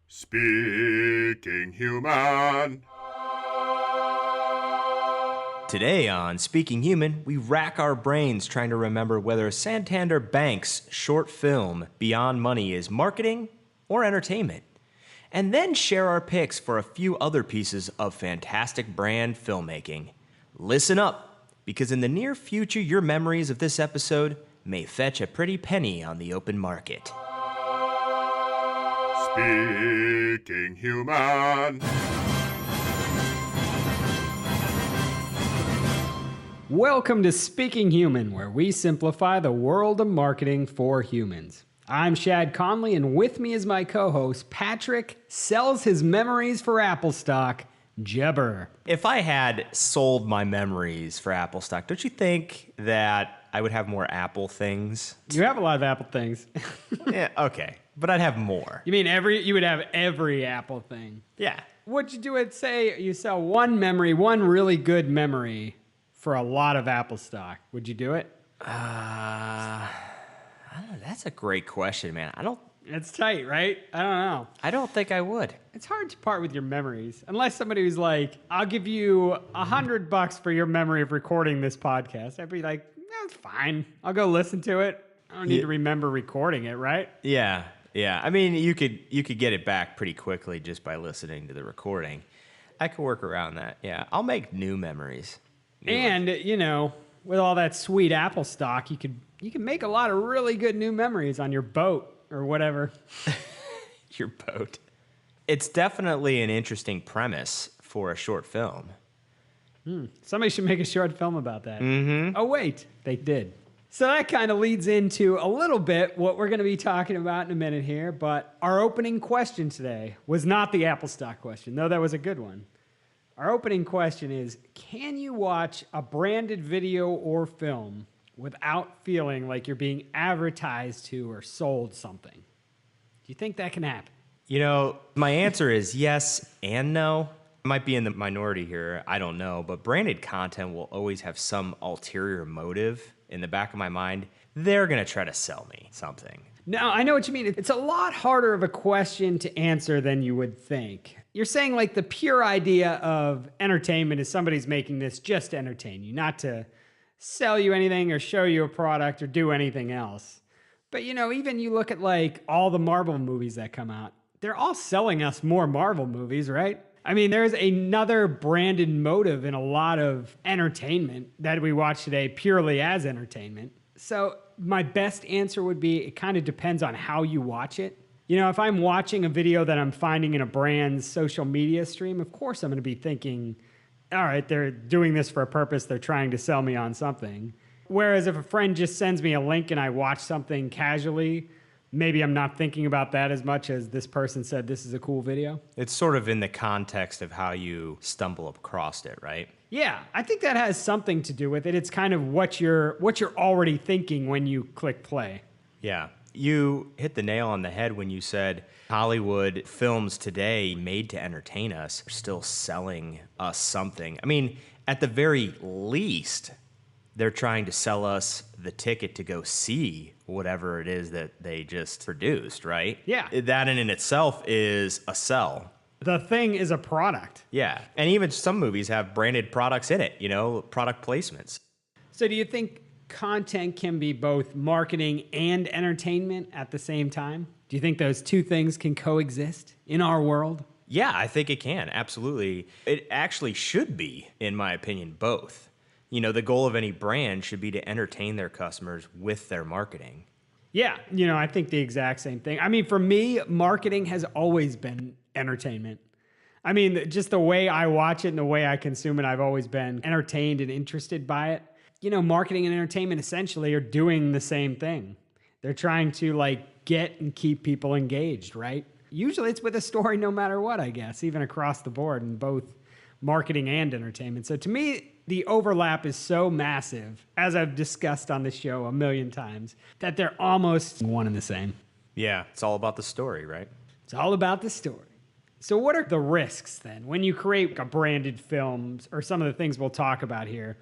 Speaking Human. Today on Speaking Human, we rack our brains trying to remember whether Santander Bank's short film, Beyond Money, is marketing or entertainment. And then share our picks for a few other pieces of fantastic brand filmmaking. Listen up, because in the near future, your memories of this episode may fetch a pretty penny on the open market. Speaking Human. Welcome to Speaking Human, where we simplify the world of marketing for humans. I'm Shad Conley, and with me is my co-host, Patrick Sells His Memories for Apple Stock, Jebber. If I had sold my memories for Apple stock, don't you think that I would have more Apple things? You have a lot of Apple things. Yeah, okay. But I'd have more. You mean you would have every Apple thing? Yeah. What'd you do? Say you sell one really good memory for a lot of Apple stock. Would you do it? I don't know. That's a great question, man. It's tight, right? I don't know. I don't think I would. It's hard to part with your memories unless somebody was like, "I'll give you $100 for your memory of recording this podcast." I'd be like, "That's fine. I'll go listen to it. I don't need to remember recording it, right?" Yeah. I mean, you could get it back pretty quickly just by listening to the recording. I could work around that. Yeah, I'll make new memories. And you know, with all that sweet Apple stock, you can make a lot of really good new memories on your boat or whatever. Your boat. It's definitely an interesting premise for a short film. Somebody should make a short film about that. Mm-hmm. Oh, wait, they did. So that kind of leads into a little bit what we're going to be talking about in a minute here. But our opening question today was not the Apple stock question, though that was a good one. Our opening question is, can you watch a branded video or film without feeling like you're being advertised to or sold something? Do you think that can happen? You know, my answer is yes and no. I might be in the minority here, I don't know, but branded content will always have some ulterior motive in the back of my mind. They're going to try to sell me something. No, I know what you mean. It's a lot harder of a question to answer than you would think. You're saying like the pure idea of entertainment is somebody's making this just to entertain you, not to sell you anything or show you a product or do anything else. But you know, even you look at like all the Marvel movies that come out, they're all selling us more Marvel movies, right? I mean, there's another branded motive in a lot of entertainment that we watch today purely as entertainment. So my best answer would be it kind of depends on how you watch it. You know, if I'm watching a video that I'm finding in a brand's social media stream, of course I'm going to be thinking, all right, they're doing this for a purpose. They're trying to sell me on something. Whereas if a friend just sends me a link and I watch something casually, maybe I'm not thinking about that as much as this person said this is a cool video. It's sort of in the context of how you stumble across it, right? Yeah, I think that has something to do with it. It's kind of what you're already thinking when you click play. Yeah. You hit the nail on the head when you said Hollywood films today made to entertain us are still selling us something. I mean, at the very least, they're trying to sell us the ticket to go see whatever it is that they just produced, right? Yeah. That in itself is a sell. The thing is a product. Yeah. And even some movies have branded products in it, you know, product placements. So do you think content can be both marketing and entertainment at the same time? Do you think those two things can coexist in our world? Yeah, I think it can. Absolutely. It actually should be, in my opinion, both. You know, the goal of any brand should be to entertain their customers with their marketing. Yeah, you know, I think the exact same thing. I mean, for me, marketing has always been entertainment. I mean, just the way I watch it and the way I consume it, I've always been entertained and interested by it. You know, marketing and entertainment essentially are doing the same thing. They're trying to like get and keep people engaged, right? Usually it's with a story no matter what, I guess, even across the board in both marketing and entertainment. So to me, the overlap is so massive, as I've discussed on the show a million times, that they're almost one and the same. Yeah, it's all about the story, right? It's all about the story. So what are the risks then when you create a branded film or some of the things we'll talk about here?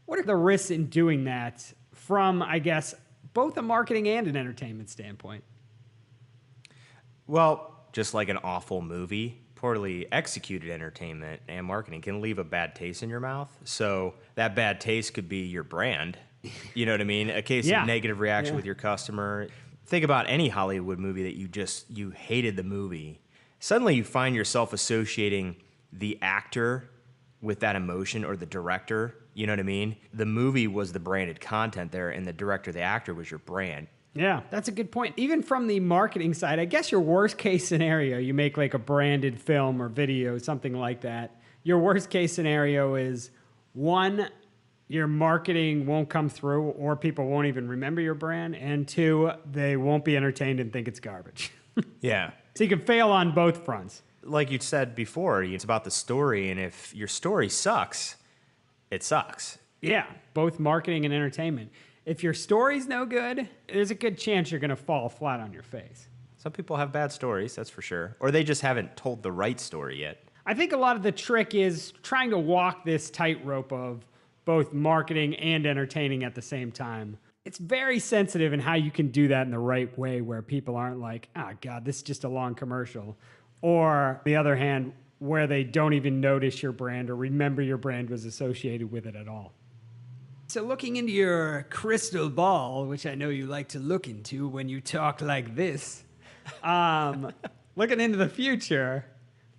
What are the risks in doing that from, I guess, both a marketing and an entertainment standpoint? Well, just like an awful movie, poorly executed entertainment and marketing can leave a bad taste in your mouth. So that bad taste could be your brand. You know what I mean? A case Yeah. of negative reaction Yeah. with your customer. Think about any Hollywood movie that you hated the movie. Suddenly you find yourself associating the actor with that emotion, or the director. You know what I mean? The movie was the branded content there, and the director, the actor, was your brand. Yeah, that's a good point. Even from the marketing side, I guess your worst case scenario, you make like a branded film or video, something like that. Your worst case scenario is, one, your marketing won't come through or people won't even remember your brand. And two, they won't be entertained and think it's garbage. Yeah. So you can fail on both fronts. Like you said before, it's about the story, and if your story sucks, it sucks. Yeah, both marketing and entertainment. If your story's no good, there's a good chance you're going to fall flat on your face. Some people have bad stories, that's for sure. Or they just haven't told the right story yet. I think a lot of the trick is trying to walk this tightrope of both marketing and entertaining at the same time. It's very sensitive in how you can do that in the right way, where people aren't like, oh, God, this is just a long commercial. Or, on the other hand, where they don't even notice your brand or remember your brand was associated with it at all. So looking into your crystal ball, which I know you like to look into when you talk like this, looking into the future,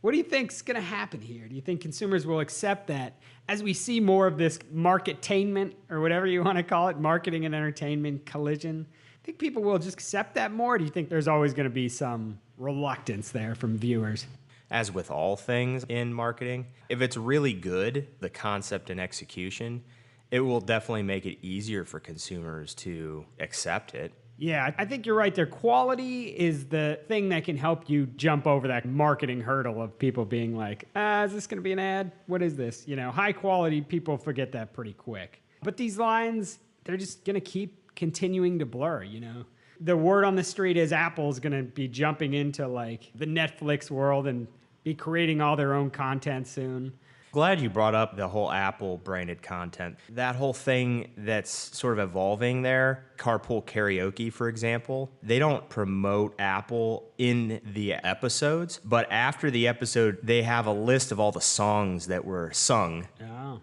what do you think's going to happen here? Do you think consumers will accept that as we see more of this marketainment, or whatever you want to call it, marketing and entertainment collision? Think people will just accept that more? Or do you think there's always going to be some reluctance there from viewers? As with all things in marketing, if it's really good, the concept and execution, it will definitely make it easier for consumers to accept it. Yeah, I think you're right there. Quality is the thing that can help you jump over that marketing hurdle of people being like, is this going to be an ad? What is this? You know, high quality, people forget that pretty quick. But these lines, they're just going to keep continuing to blur, you know? The word on the street is Apple's going to be jumping into like the Netflix world and be creating all their own content soon. Glad you brought up the whole Apple branded content. That whole thing that's sort of evolving there, carpool karaoke, for example, they don't promote Apple in the episodes, but after the episode, they have a list of all the songs that were sung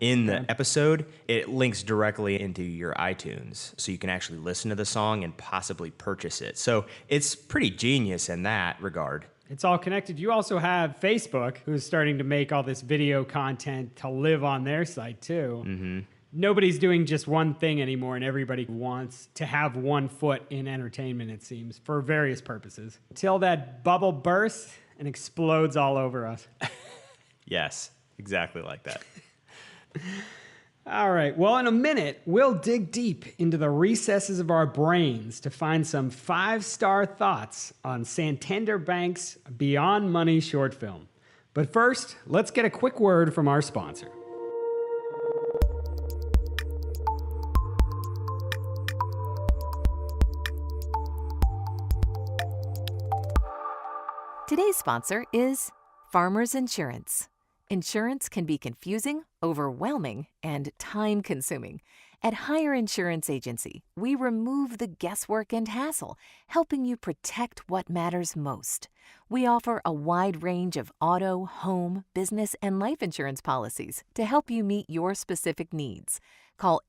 in the episode. It links directly into your iTunes, so you can actually listen to the song and possibly purchase it. So it's pretty genius in that regard. It's all connected. You also have Facebook, who's starting to make all this video content to live on their site, too. Mm-hmm. Nobody's doing just one thing anymore, and everybody wants to have one foot in entertainment, it seems, for various purposes. Until that bubble bursts and explodes all over us. Yes, exactly like that. All right. Well, in a minute, we'll dig deep into the recesses of our brains to find some 5-star thoughts on Santander Bank's Beyond Money short film. But first, let's get a quick word from our sponsor. Today's sponsor is Farmers Insurance. Insurance can be confusing, overwhelming, and time-consuming. At Hire Insurance Agency, we remove the guesswork and hassle, helping you protect what matters most. We offer a wide range of auto, home, business, and life insurance policies to help you meet your specific needs. Call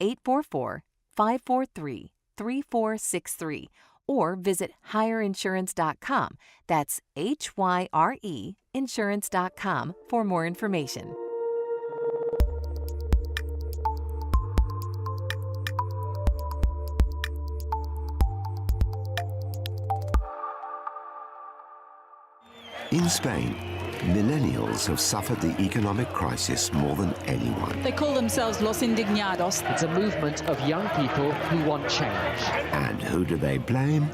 844-543-3463 or visit hireinsurance.com. That's HYRE insurance.com for more information. In Spain, millennials have suffered the economic crisis more than anyone. They call themselves Los Indignados. It's a movement of young people who want change. And who do they blame?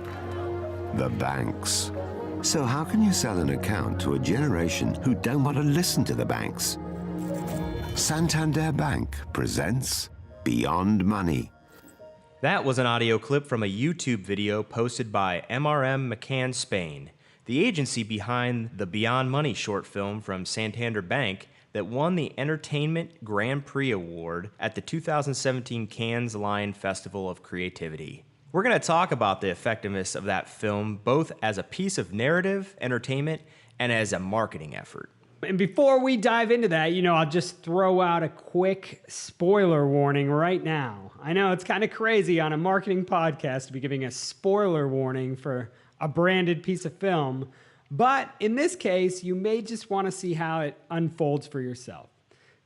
The banks. So how can you sell an account to a generation who don't want to listen to the banks? Santander Bank presents Beyond Money. That was an audio clip from a YouTube video posted by MRM McCann Spain, the agency behind the Beyond Money short film from Santander Bank that won the Entertainment Grand Prix Award at the 2017 Cannes Lion Festival of Creativity. We're going to talk about the effectiveness of that film, both as a piece of narrative entertainment and as a marketing effort. And before we dive into that, I'll just throw out a quick spoiler warning right now. I know it's kind of crazy on a marketing podcast to be giving a spoiler warning for a branded piece of film, but in this case, you may just want to see how it unfolds for yourself.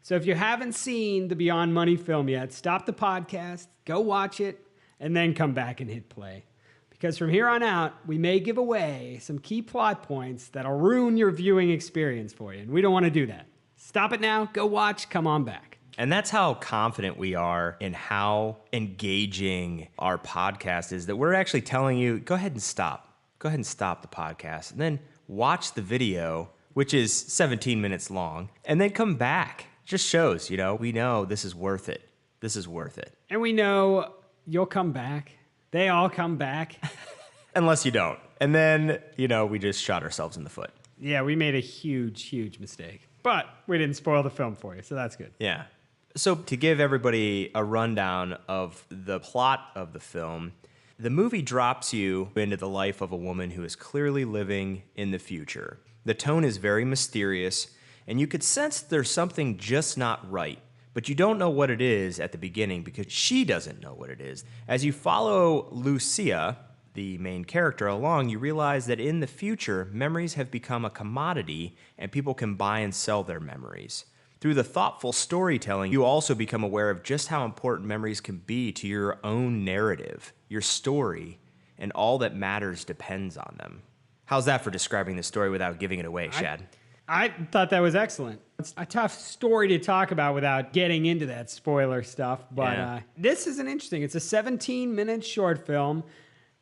So if you haven't seen the Beyond Money film yet, stop the podcast, go watch it, and then come back and hit play. Because from here on out, we may give away some key plot points that'll ruin your viewing experience for you, and we don't want to do that. Stop it now, go watch, come on back. And that's how confident we are in how engaging our podcast is, that we're actually telling you, go ahead and stop. Go ahead and stop the podcast, and then watch the video, which is 17 minutes long, and then come back. Just shows, we know this is worth it. This is worth it. And we know you'll come back. They all come back. Unless you don't. And then, we just shot ourselves in the foot. Yeah, we made a huge, huge mistake. But we didn't spoil the film for you, so that's good. Yeah. So to give everybody a rundown of the plot of the film, the movie drops you into the life of a woman who is clearly living in the future. The tone is very mysterious, and you could sense there's something just not right. But you don't know what it is at the beginning because she doesn't know what it is. As you follow Lucia, the main character, along, you realize that in the future, memories have become a commodity and people can buy and sell their memories. Through the thoughtful storytelling, you also become aware of just how important memories can be to your own narrative, your story, and all that matters depends on them. How's that for describing the story without giving it away, Shad? I thought that was excellent. It's a tough story to talk about without getting into that spoiler stuff, but this is interesting. It's a 17-minute short film.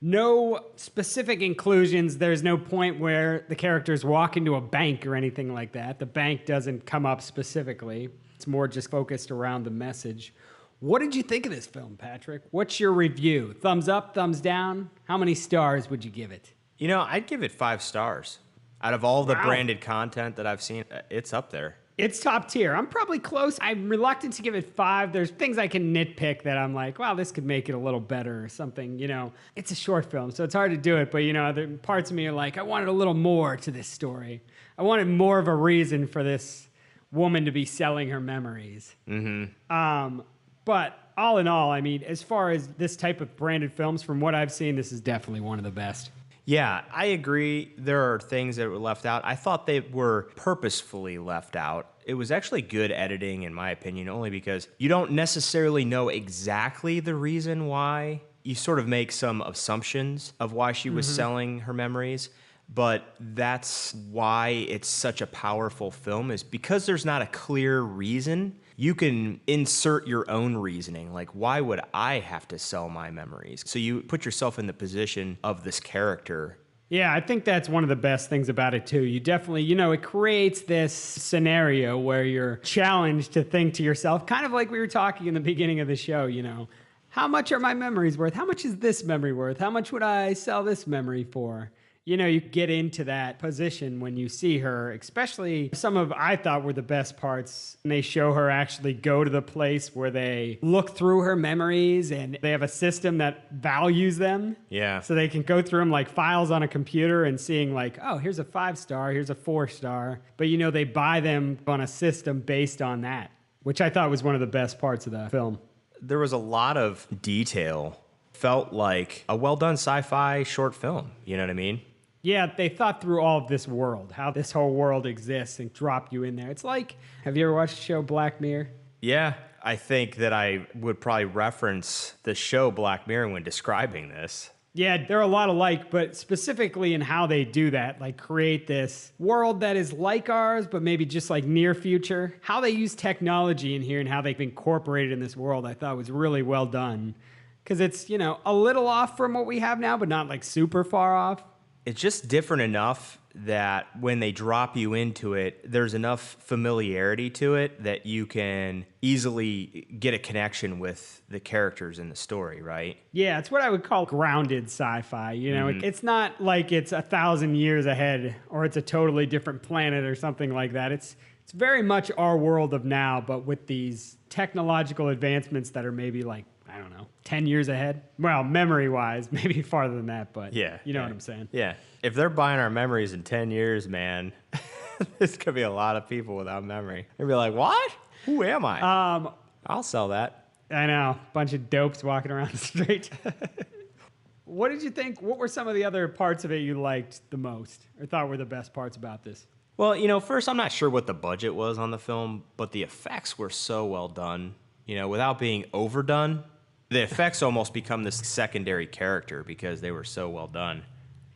No specific inclusions. There's no point where the characters walk into a bank or anything like that. The bank doesn't come up specifically. It's more just focused around the message. What did you think of this film, Patrick? What's your review? Thumbs up, thumbs down? How many stars would you give it? I'd give it 5 stars. Out of all the branded content that I've seen, it's up there. It's top tier. I'm probably close. I'm reluctant to give it 5. There's things I can nitpick that I'm like, wow, this could make it a little better or something. It's a short film, so it's hard to do it. But, the parts of me are like, I wanted a little more to this story. I wanted more of a reason for this woman to be selling her memories. Mm-hmm. But all in all, as far as this type of branded films, from what I've seen, this is definitely one of the best. Yeah, I agree. There are things that were left out. I thought they were purposefully left out. It was actually good editing, in my opinion, only because you don't necessarily know exactly the reason why. You sort of make some assumptions of why she was selling her memories, but that's why it's such a powerful film, is because there's not a clear reason. You can insert your own reasoning, like, why would I have to sell my memories? So you put yourself in the position of this character. Yeah, I think that's one of the best things about it, too. You definitely, it creates this scenario where you're challenged to think to yourself, kind of like we were talking in the beginning of the show, how much are my memories worth? How much is this memory worth? How much would I sell this memory for? You get into that position when you see her, especially some of, I thought, were the best parts. And they show her actually go to the place where they look through her memories and they have a system that values them. Yeah. So they can go through them like files on a computer and seeing like, oh, here's a 5-star, here's a 4-star. But they buy them on a system based on that, which I thought was one of the best parts of the film. There was a lot of detail. Felt like a well-done sci-fi short film. You know what I mean? Yeah, they thought through all of this world, how this whole world exists, and dropped you in there. It's like, have you ever watched the show Black Mirror? Yeah, I think that I would probably reference the show Black Mirror when describing this. Yeah, they're a lot alike, but specifically in how they do that, like create this world that is like ours, but maybe just like near future. How they use technology in here and how they've incorporated in this world, I thought was really well done. Because it's, a little off from what we have now, but not like super far off. It's just different enough that when they drop you into it, there's enough familiarity to it that you can easily get a connection with the characters in the story, right? Yeah, it's what I would call grounded sci-fi. It's not like it's 1,000 years ahead or it's a totally different planet or something like that. It's very much our world of now, but with these technological advancements that are maybe like, I don't know, 10 years ahead. Well, memory-wise, maybe farther than that, but Yeah. you know what I'm saying. Yeah. If they're buying our memories in 10 years, man, there's going to be a lot of people without memory. They'll be like, what? Who am I? I'll sell that. I know, bunch of dopes walking around the street. What did you think? What were some of the other parts of it you liked the most or thought were the best parts about this? Well, first, I'm not sure what the budget was on the film, but the effects were so well done. Without being overdone, the effects almost become this secondary character because they were so well done.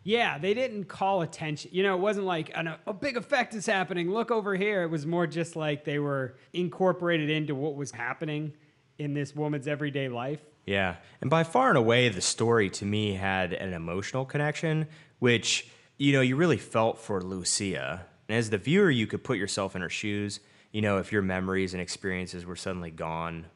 Yeah, they didn't call attention. It wasn't like a big effect is happening. Look over here. It was more just like they were incorporated into what was happening in this woman's everyday life. Yeah. And by far and away, the story to me had an emotional connection, which, you really felt for Lucia. And as the viewer, you could put yourself in her shoes. If your memories and experiences were suddenly gone,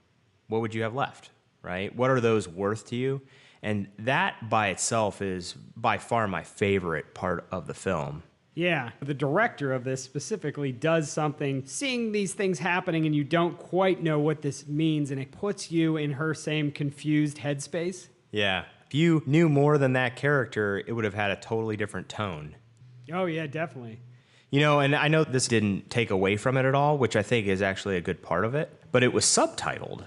what would you have left, right? What are those worth to you? And that by itself is by far my favorite part of the film. Yeah, the director of this specifically does something, seeing these things happening and you don't quite know what this means, and it puts you in her same confused headspace. Yeah. If you knew more than that character, it would have had a totally different tone. Oh, yeah, definitely. And I know this didn't take away from it at all, which I think is actually a good part of it, but it was subtitled.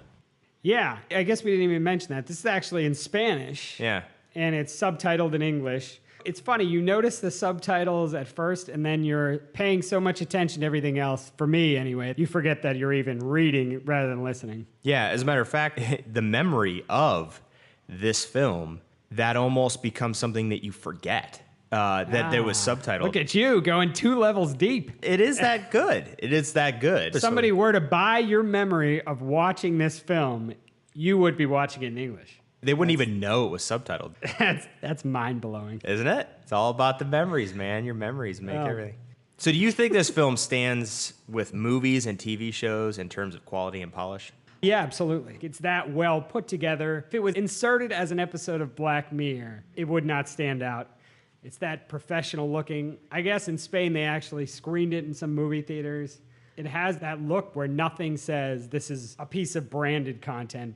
Yeah, I guess we didn't even mention that. This is actually in Spanish. Yeah. And it's subtitled in English. It's funny, you notice the subtitles at first, and then you're paying so much attention to everything else, for me anyway, you forget that you're even reading rather than listening. Yeah, as a matter of fact, the memory of this film, that almost becomes something that you forget. That there was subtitled. Look at you going 2 levels deep. It is that good. It is that good. If somebody were to buy your memory of watching this film, you would be watching it in English. They wouldn't even know it was subtitled. That's mind-blowing. Isn't it? It's all about the memories, man. Your memories make everything. So do you think this film stands with movies and TV shows in terms of quality and polish? Yeah, absolutely. It's that well put together. If it was inserted as an episode of Black Mirror, it would not stand out. It's that professional looking. I guess in Spain they actually screened it in some movie theaters. It has that look where nothing says this is a piece of branded content.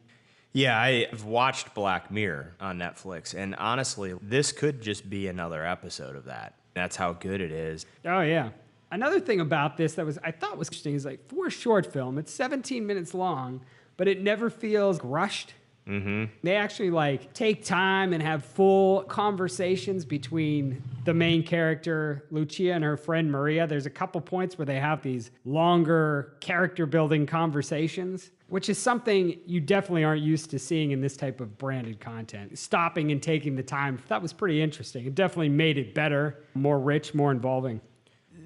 Yeah, I've watched Black Mirror on Netflix, and honestly, this could just be another episode of that. That's how good it is. Oh, yeah. Another thing about this that I thought was interesting is like for a short film, it's 17 minutes long, but it never feels rushed. Mm-hmm. They actually take time and have full conversations between the main character, Lucia, and her friend Maria. There's a couple points where they have these longer character building conversations, which is something you definitely aren't used to seeing in this type of branded content. Stopping and taking the time, that was pretty interesting. It definitely made it better, more rich, more involving.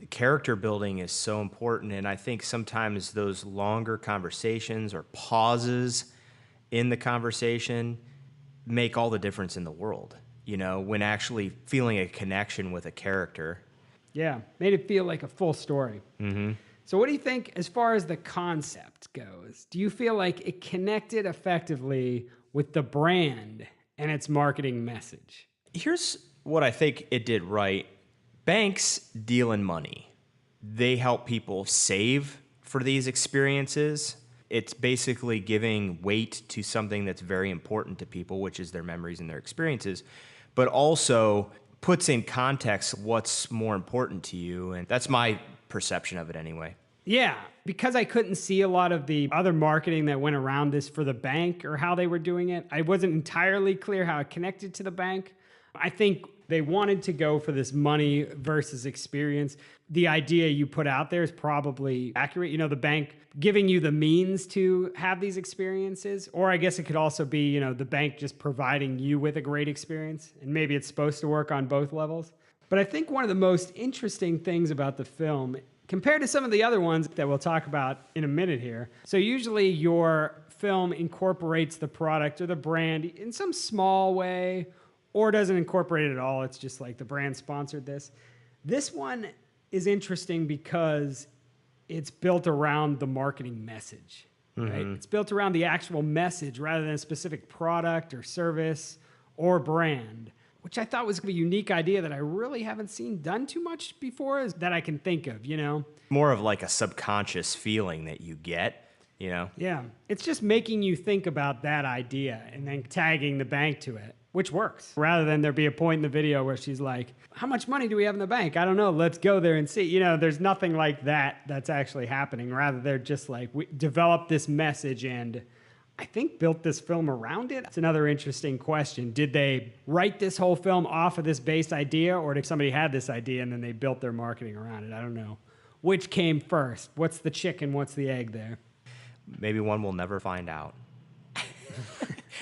Character building is so important, and I think sometimes those longer conversations or pauses in the conversation make all the difference in the world, when actually feeling a connection with a character. Yeah, made it feel like a full story. Mm-hmm. So what do you think as far as the concept goes? Do you feel like it connected effectively with the brand and its marketing message? Here's what I think it did right. Banks deal in money. They help people save for these experiences. It's basically giving weight to something that's very important to people, which is their memories and their experiences, but also puts in context what's more important to you. And that's my perception of it anyway. Yeah, because I couldn't see a lot of the other marketing that went around this for the bank or how they were doing it. I wasn't entirely clear how it connected to the bank. I think they wanted to go for this money versus experience. The idea you put out there is probably accurate. The bank giving you the means to have these experiences, or I guess it could also be, the bank just providing you with a great experience, and maybe it's supposed to work on both levels. But I think one of the most interesting things about the film, compared to some of the other ones that we'll talk about in a minute here, so usually your film incorporates the product or the brand in some small way, or doesn't incorporate it at all. It's just like the brand sponsored this. This one is interesting because it's built around the marketing message, right? It's built around the actual message rather than a specific product or service or brand, which I thought was a unique idea that I really haven't seen done too much before that I can think of, More of like a subconscious feeling that you get. you know? Yeah. It's just making you think about that idea and then tagging the bank to it, which works. Rather than there be a point in the video where she's like, how much money do we have in the bank? I don't know. Let's go there and see. You know, there's nothing like that that's actually happening. Rather, they're just like, we developed this message and I think built this film around it. It's another interesting question. Did they write this whole film off of this base idea, or did somebody have this idea and then they built their marketing around it? I don't know. Which came first? What's the chicken? What's the egg there? Maybe one will never find out.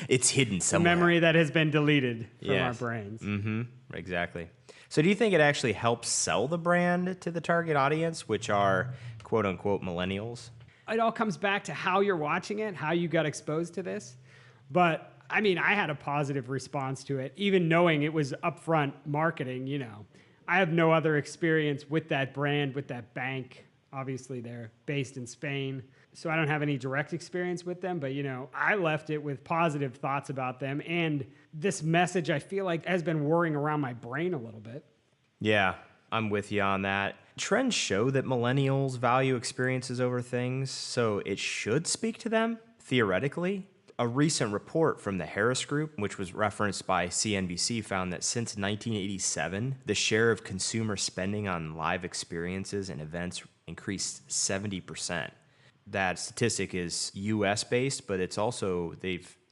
It's hidden A somewhere. memory that has been deleted from our Yes. brains. Mm-hmm. Exactly. So do you think it actually helps sell the brand to the target audience, which are quote unquote millennials? It all comes back to how you're watching it, how you got exposed to this. But I mean, I had a positive response to it, even knowing it was upfront marketing, you know. I have no other experience with that brand, with that bank. Obviously, they're based in Spain, so I don't have any direct experience with them. But, you know, I left it with positive thoughts about them. And this message, I feel like, has been whirring around my brain a little bit. Yeah, I'm with you on that. Trends show that millennials value experiences over things, so it should speak to them, theoretically. A recent report from the Harris Group, which was referenced by CNBC, found that since 1987, the share of consumer spending on live experiences and events increased 70%. That statistic is US based, but it's also,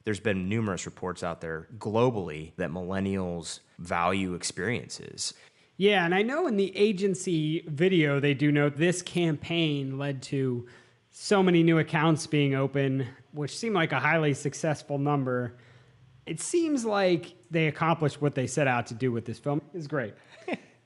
there's been numerous reports out there globally that millennials value experiences. Yeah, and I know in the agency video, they do note this campaign led to so many new accounts being open, which seemed like a highly successful number. It seems like they accomplished what they set out to do with this film. It's great.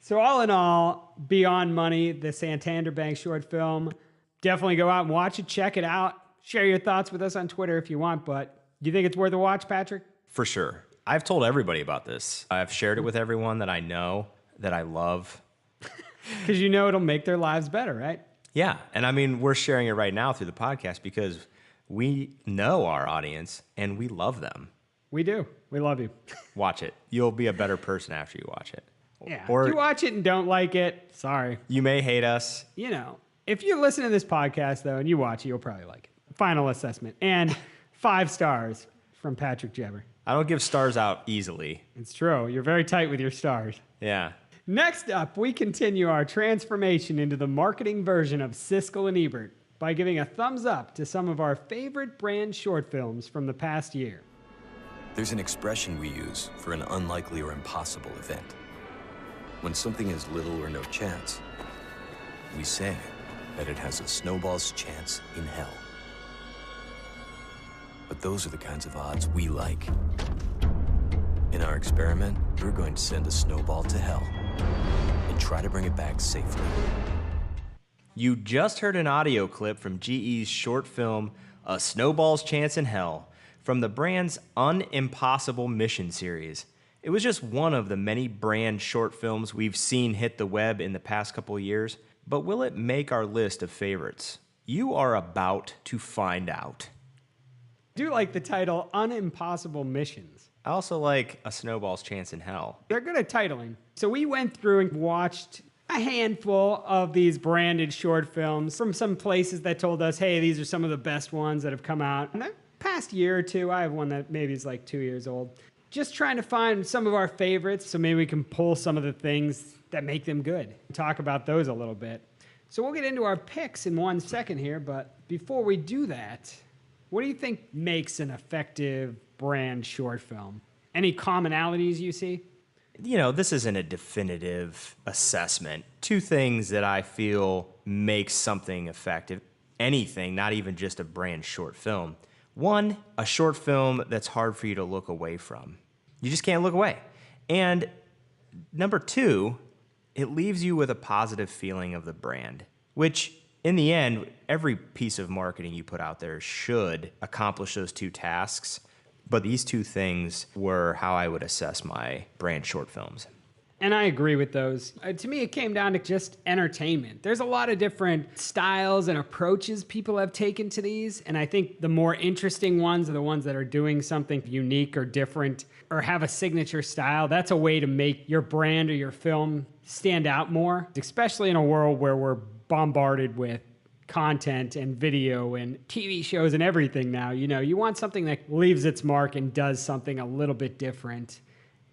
So all in all, Beyond Money, the Santander Bank short film, definitely go out and watch it, check it out. Share your thoughts with us on Twitter if you want, but do you think it's worth a watch, Patrick? For sure. I've told everybody about this. I've shared it with everyone that I know, that I love. Because you know it'll make their lives better, right? Yeah. And I mean, we're sharing it right now through the podcast because we know our audience and we love them. We do. We love you. Watch it. You'll be a better person after you watch it. Yeah. Or if you watch it and don't like it, sorry. you may hate us. You know, if you listen to this podcast, though, and you watch it, you'll probably like it. Final assessment. And 5 stars from Patrick Jebber. I don't give stars out easily. It's true. You're very tight with your stars. Yeah. Next up, we continue our transformation into the marketing version of Siskel and Ebert by giving a thumbs up to some of our favorite brand short films from the past year. There's an expression we use for an unlikely or impossible event. When something has little or no chance, we say that it has a snowball's chance in hell. But those are the kinds of odds we like. In our experiment, we're going to send a snowball to hell and try to bring it back safely. You just heard an audio clip from GE's short film, A Snowball's Chance in Hell, from the brand's Unimpossible Mission series. It was just one of the many brand short films we've seen hit the web in the past couple of years, but will it make our list of favorites? You are about to find out. I do like the title Unimpossible Missions. I also like A Snowball's Chance in Hell. They're good at titling. So we went through and watched a handful of these branded short films from some places that told us, hey, these are some of the best ones that have come out in the past year or two. I have one that maybe is like 2 years old. Just trying to find some of our favorites so maybe we can pull some of the things that make them good. Talk about those a little bit. So we'll get into our picks in 1 second here, but before we do that, what do you think makes an effective brand short film? Any commonalities you see? You know, this isn't a definitive assessment. 2 things that I feel make something effective. Anything, not even just a brand short film. 1, a short film that's hard for you to look away from. You just can't look away. And number 2, it leaves you with a positive feeling of the brand, which in the end, every piece of marketing you put out there should accomplish those 2 tasks. But these 2 things were how I would assess my brand short films. And I agree with those. To me, it came down to just entertainment. There's a lot of different styles and approaches people have taken to these. And I think the more interesting ones are the ones that are doing something unique or different or have a signature style. That's a way to make your brand or your film stand out more, especially in a world where we're bombarded with content and video and TV shows and everything now. You know, you want something that leaves its mark and does something a little bit different.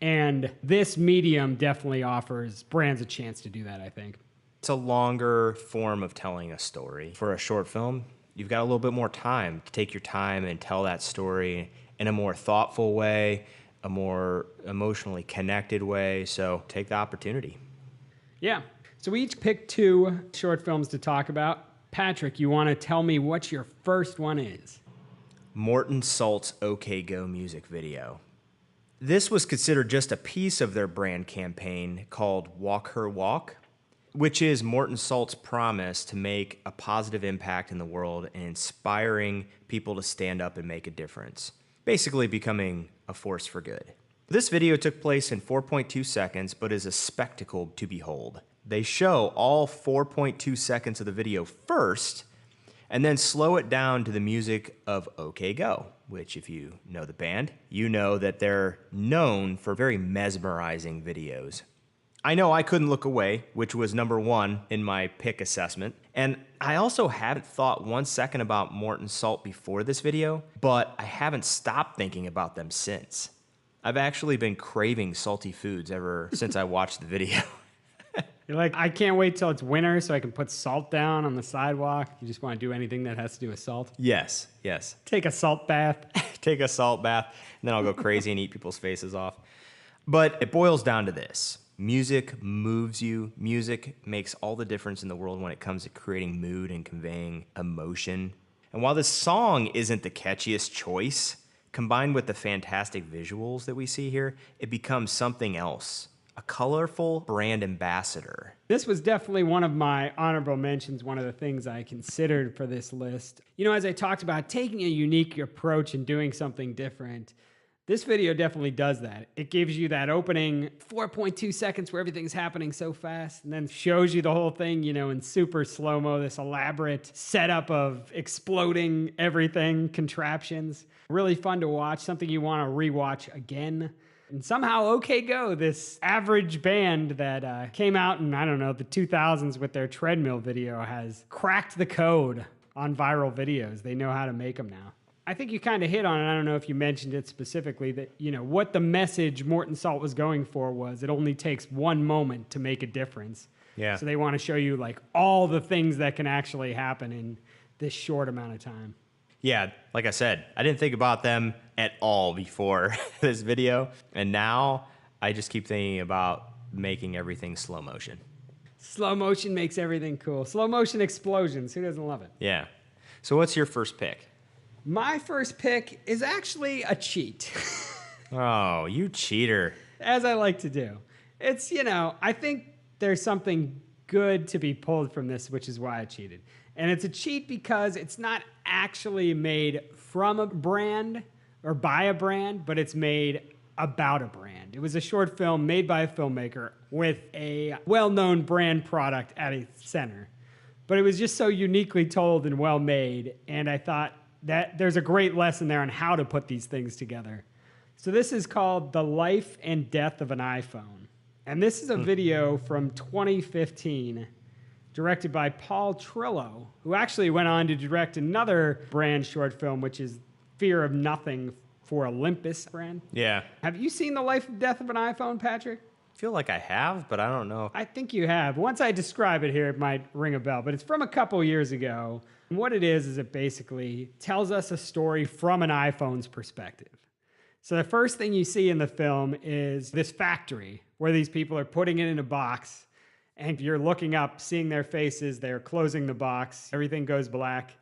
And this medium definitely offers brands a chance to do that, I think. It's a longer form of telling a story. For a short film, you've got a little bit more time to take your time and tell that story in a more thoughtful way, a more emotionally connected way. So take the opportunity. Yeah. So we each picked 2 short films to talk about. Patrick, you want to tell me what your first one is? Morton Salt's OK Go music video. This was considered just a piece of their brand campaign called Walk Her Walk, which is Morton Salt's promise to make a positive impact in the world and inspiring people to stand up and make a difference, basically becoming a force for good. This video took place in 4.2 seconds, but is a spectacle to behold. They show all 4.2 seconds of the video first, and then slow it down to the music of OK Go, which if you know the band, you know that they're known for very mesmerizing videos. I know I couldn't look away, which was number 1 in my pick assessment. And I also hadn't thought 1 second about Morton Salt before this video, but I haven't stopped thinking about them since. I've actually been craving salty foods ever since I watched the video. You're like, I can't wait till it's winter so I can put salt down on the sidewalk. You just want to do anything that has to do with salt? Yes, yes. Take a salt bath. Take a salt bath, and then I'll go crazy and eat people's faces off. But it boils down to this. Music moves you. Music makes all the difference in the world when it comes to creating mood and conveying emotion. And while this song isn't the catchiest choice, combined with the fantastic visuals that we see here, it becomes something else. A colorful brand ambassador. This was definitely one of my honorable mentions, one of the things I considered for this list. You know, as I talked about taking a unique approach and doing something different, this video definitely does that. It gives you that opening 4.2 seconds where everything's happening so fast, and then shows you the whole thing, you know, in super slow-mo, this elaborate setup of exploding everything, contraptions. Really fun to watch, something you want to rewatch again. And somehow OK Go, this average band that came out in, I don't know, the 2000s with their treadmill video, has cracked the code on viral videos. They know how to make them now. I think you kind of hit on it. I don't know if you mentioned it specifically, that, you know, what the message Morton Salt was going for was it only takes 1 moment to make a difference. Yeah. So they want to show you like all the things that can actually happen in this short amount of time. Yeah, like I said, I didn't think about them at all before this video. And now I just keep thinking about making everything slow motion. Slow motion makes everything cool. Slow motion explosions. Who doesn't love it? Yeah. So what's your first pick? My first pick is actually a cheat. Oh, you cheater. As I like to do. It's, you know, I think there's something good to be pulled from this, which is why I cheated. And it's a cheat because it's not actually made from a brand or by a brand, but it's made about a brand. It was a short film made by a filmmaker with a well-known brand product at its center. But it was just so uniquely told and well made, and I thought that there's a great lesson there on how to put these things together. So this is called The Life and Death of an iPhone. And this is a video from 2015 directed by Paul Trillo, who actually went on to direct another brand short film, which is Fear of Nothing for Olympus brand. Yeah. Have you seen The Life and Death of an iPhone, Patrick? I feel like I have, but I don't know. I think you have. Once I describe it here, it might ring a bell, but it's from a couple years ago. And what it is it basically tells us a story from an iPhone's perspective. So the first thing you see in the film is this factory where these people are putting it in a box, and you're looking up, seeing their faces, they're closing the box, everything goes black.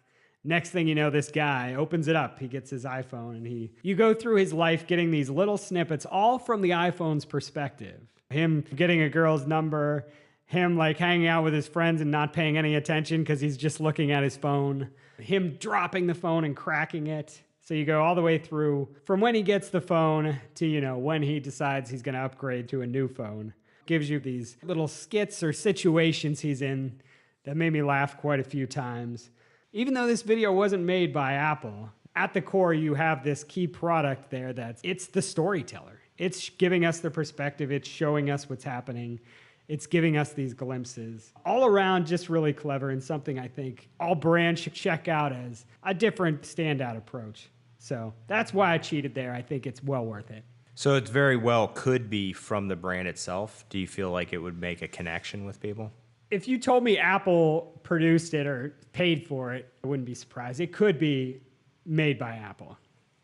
Next thing you know, this guy opens it up, he gets his iPhone, and you go through his life getting these little snippets, all from the iPhone's perspective. Him getting a girl's number, him like hanging out with his friends and not paying any attention because he's just looking at his phone, him dropping the phone and cracking it. So you go all the way through from when he gets the phone to, you know, when he decides he's going to upgrade to a new phone. Gives you these little skits or situations he's in that made me laugh quite a few times. Even though this video wasn't made by Apple, at the core you have this key product there it's the storyteller. It's giving us the perspective, it's showing us what's happening, It's giving us these glimpses. All around, just really clever and something I think all brands should check out as a different standout approach. So that's why I cheated there. I think it's well worth it. So it very well could be from the brand itself. Do you feel like it would make a connection with people? If you told me Apple produced it or paid for it, I wouldn't be surprised. It could be made by Apple,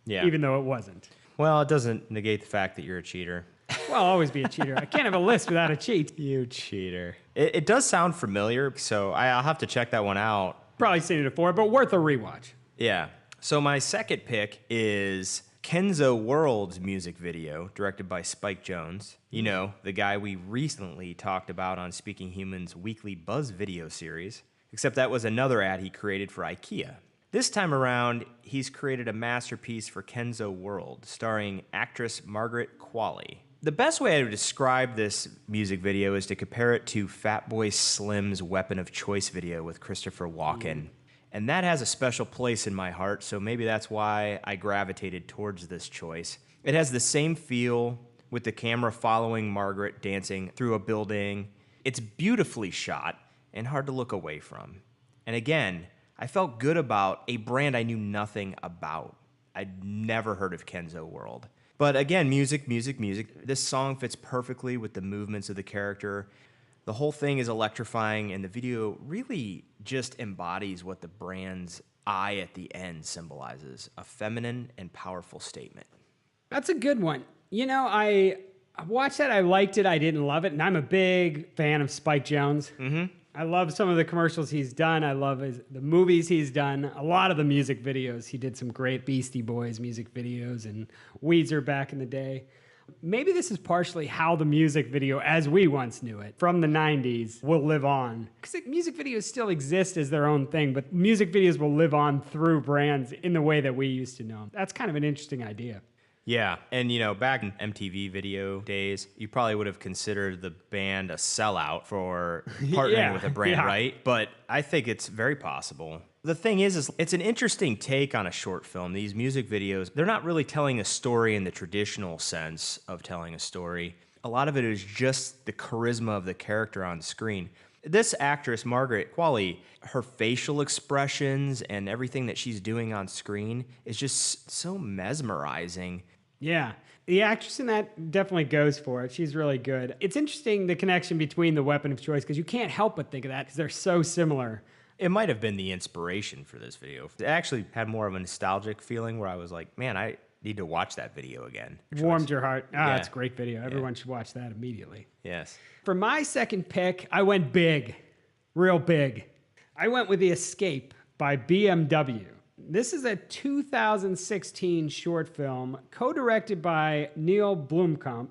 even though it wasn't. Well, it doesn't negate the fact that you're a cheater. Well, I'll always be a cheater. I can't have a list without a cheat. You cheater. It does sound familiar, so I'll have to check that one out. Probably seen it before, but worth a rewatch. Yeah. So my second pick is Kenzo World's music video, directed by Spike Jonze. You know, the guy we recently talked about on Speaking Human's weekly Buzz video series. Except that was another ad he created for IKEA. This time around, he's created a masterpiece for Kenzo World, starring actress Margaret Qualley. The best way I would describe this music video is to compare it to Fatboy Slim's Weapon of Choice video with Christopher Walken. And that has a special place in my heart, so maybe that's why I gravitated towards this choice. It has the same feel with the camera following Margaret dancing through a building. It's beautifully shot and hard to look away from. And again, I felt good about a brand I knew nothing about. I'd never heard of Kenzo World. But again, music. This song fits perfectly with the movements of the character. The whole thing is electrifying, and the video really just embodies what the brand's eye at the end symbolizes, a feminine and powerful statement. That's a good one. You know, I watched that, I liked it, I didn't love it, and I'm a big fan of Spike Jonze. Mm-hmm. I love some of the commercials he's done. I love the movies he's done. A lot of the music videos. He did some great Beastie Boys music videos and Weezer back in the day. Maybe this is partially how the music video, as we once knew it, from the 90s, will live on. Because music videos still exist as their own thing, but music videos will live on through brands in the way that we used to know them. That's kind of an interesting idea. Yeah, and you know, back in MTV video days, you probably would have considered the band a sellout for partnering with a brand, right? But I think it's very possible. The thing is it's an interesting take on a short film. These music videos, they're not really telling a story in the traditional sense of telling a story. A lot of it is just the charisma of the character on screen. This actress, Margaret Qualley, her facial expressions and everything that she's doing on screen is just so mesmerizing. Yeah, the actress in that definitely goes for it. She's really good. It's interesting, the connection between the Weapon of Choice, because you can't help but think of that because they're so similar. It might have been the inspiration for this video. It actually had more of a nostalgic feeling where I was like, man, I need to watch that video again. Warmed your heart. It's a great video. Everyone should watch that immediately. Yes. For my second pick, I went big, real big. I went with The Escape by BMW. This is a 2016 short film co-directed by Neil Blomkamp,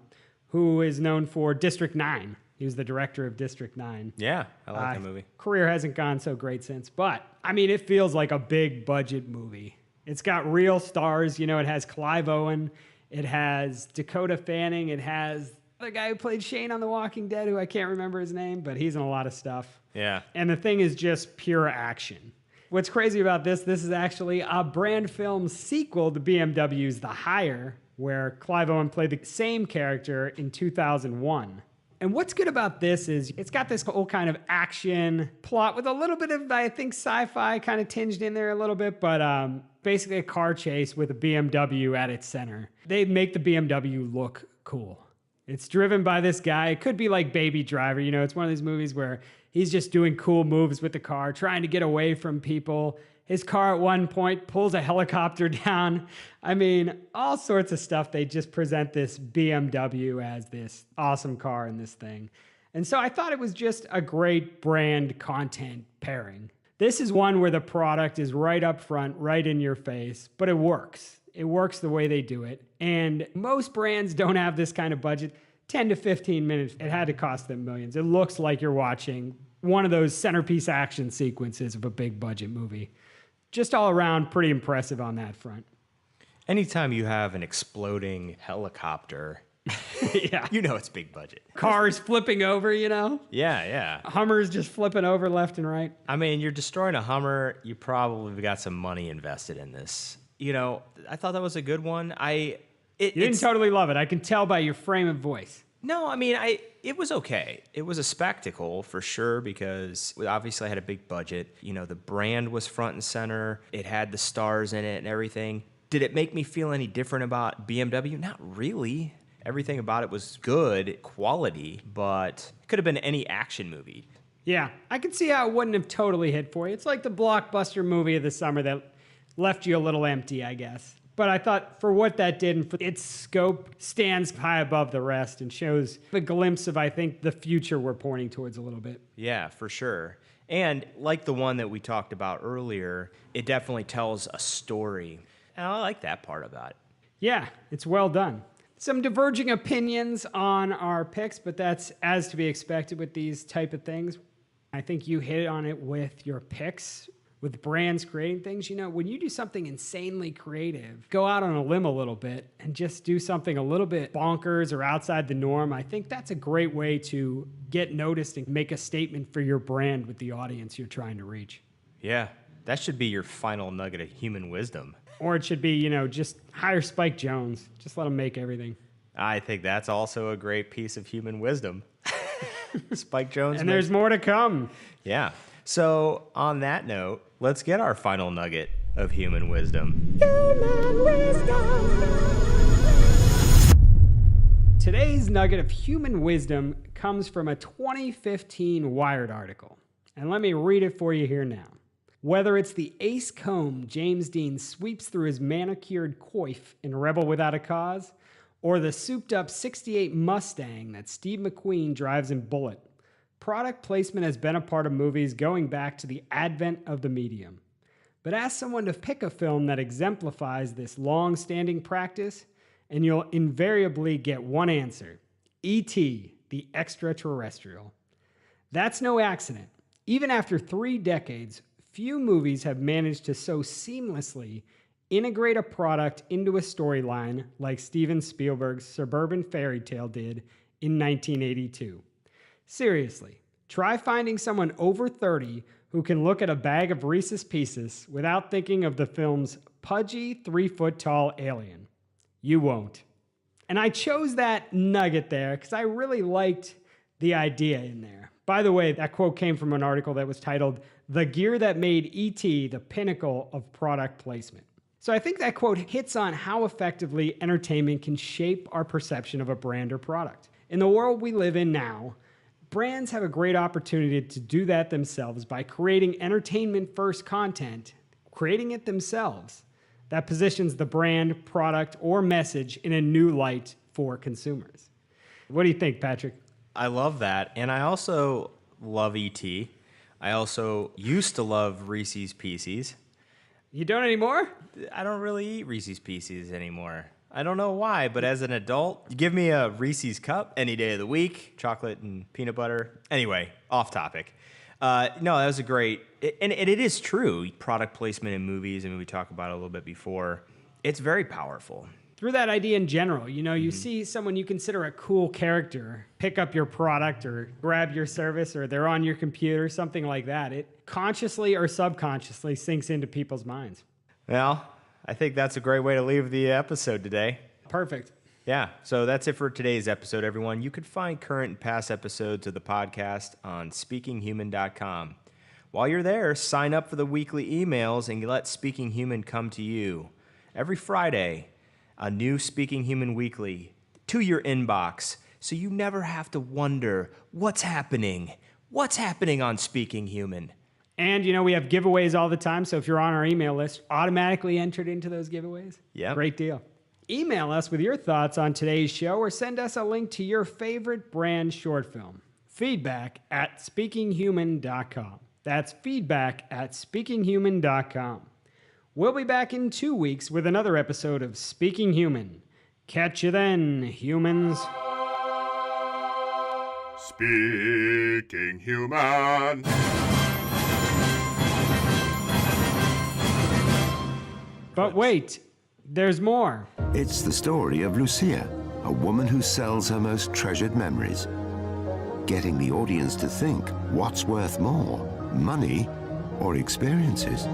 who is known for District 9. He was the director of District 9. Yeah, I like that movie. Career hasn't gone so great since, but I mean, it feels like a big budget movie. It's got real stars. You know, it has Clive Owen. It has Dakota Fanning. It has the guy who played Shane on The Walking Dead, who I can't remember his name, but he's in a lot of stuff. Yeah. And the thing is just pure action. What's crazy about this is actually a brand film sequel to BMW's The Hire, where Clive Owen played the same character in 2001. And what's good about this is it's got this whole kind of action plot with a little bit of, I think, sci-fi kind of tinged in there a little bit, but basically a car chase with a BMW at its center. They make the BMW look cool. It's driven by this guy. It could be like Baby Driver. You know, it's one of these movies where he's just doing cool moves with the car, trying to get away from people. His car at one point pulls a helicopter down. I mean, all sorts of stuff. They just present this BMW as this awesome car in this thing. And so I thought it was just a great brand content pairing. This is one where the product is right up front, right in your face, but it works. It works the way they do it. And most brands don't have this kind of budget. 10 to 15 minutes, it had to cost them millions. It looks like you're watching one of those centerpiece action sequences of a big budget movie. Just all around, pretty impressive on that front. Anytime you have an exploding helicopter, Yeah. you know it's big budget. Cars flipping over, you know? Yeah. Hummers just flipping over left and right. I mean, you're destroying a Hummer. You probably got some money invested in this. You know, I thought that was a good one. You didn't totally love it. I can tell by your frame of voice. No, I mean, it was okay. It was a spectacle for sure because obviously I had a big budget. You know, the brand was front and center. It had the stars in it and everything. Did it make me feel any different about BMW? Not really. Everything about it was good quality, but it could have been any action movie. Yeah, I can see how it wouldn't have totally hit for you. It's like the blockbuster movie of the summer that left you a little empty, I guess. But I thought for what that did and for its scope stands high above the rest and shows a glimpse of, I think, the future we're pointing towards a little bit. Yeah, for sure. And like the one that we talked about earlier, it definitely tells a story. And I like that part about it. Yeah, it's well done. Some diverging opinions on our picks, but that's as to be expected with these type of things. I think you hit on it with your picks. With brands creating things, you know, when you do something insanely creative, go out on a limb a little bit and just do something a little bit bonkers or outside the norm. I think that's a great way to get noticed and make a statement for your brand with the audience you're trying to reach. Yeah, that should be your final nugget of human wisdom. Or it should be, you know, just hire Spike Jonze. Just let him make everything. I think that's also a great piece of human wisdom. Spike Jonze. And there's more to come. Yeah. So on that note, let's get our final nugget of human wisdom. Today's nugget of human wisdom comes from a 2015 Wired article. And let me read it for you here now. Whether it's the ace comb James Dean sweeps through his manicured coif in Rebel Without a Cause, or the souped-up 68 Mustang that Steve McQueen drives in Bullet, product placement has been a part of movies going back to the advent of the medium. But ask someone to pick a film that exemplifies this long-standing practice, and you'll invariably get one answer: E.T., the extraterrestrial. That's no accident. Even after 3 decades, few movies have managed to so seamlessly integrate a product into a storyline like Steven Spielberg's Suburban Fairy Tale did in 1982. Seriously, try finding someone over 30 who can look at a bag of Reese's Pieces without thinking of the film's pudgy 3-foot-tall alien. You won't. And I chose that nugget there because I really liked the idea in there. By the way, that quote came from an article that was titled, "The Gear That Made E.T. the Pinnacle of Product Placement." So I think that quote hits on how effectively entertainment can shape our perception of a brand or product. In the world we live in now, brands have a great opportunity to do that themselves by creating entertainment-first content, creating it themselves, that positions the brand, product, or message in a new light for consumers. What do you think, Patrick? I love that. And I also love E.T. I also used to love Reese's Pieces. You don't anymore? I don't really eat Reese's Pieces anymore. I don't know why, but as an adult, you give me a Reese's cup any day of the week, chocolate and peanut butter. Anyway, off topic. No, that was a great, and it is true. Product placement in movies, I mean, we talked about it a little bit before. It's very powerful. Through that idea in general, you know, you see someone you consider a cool character pick up your product or grab your service, or they're on your computer, something like that. It consciously or subconsciously sinks into people's minds. Well, I think that's a great way to leave the episode today. Perfect. Yeah, so that's it for today's episode, everyone. You can find current and past episodes of the podcast on speakinghuman.com. While you're there, sign up for the weekly emails and let Speaking Human come to you. Every Friday, a new Speaking Human Weekly to your inbox, so you never have to wonder what's happening on Speaking Human. And, you know, we have giveaways all the time, so if you're on our email list, automatically entered into those giveaways. Yeah. Great deal. Email us with your thoughts on today's show or send us a link to your favorite brand short film. Feedback@speakinghuman.com. That's feedback@speakinghuman.com. We'll be back in 2 weeks with another episode of Speaking Human. Catch you then, humans. Speaking Human. But wait, there's more. It's the story of Lucia, a woman who sells her most treasured memories, getting the audience to think what's worth more, money or experiences.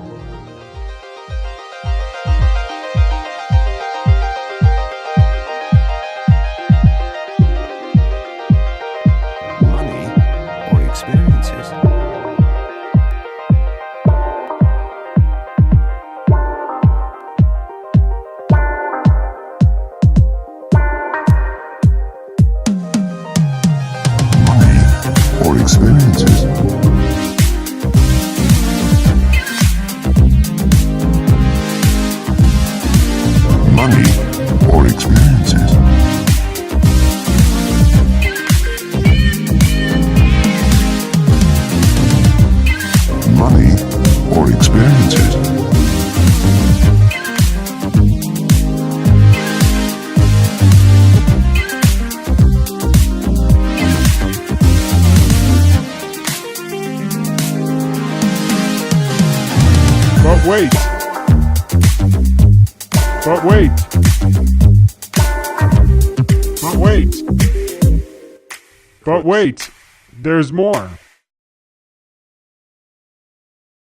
more experiences. But wait. But wait. But wait. But wait. There's more.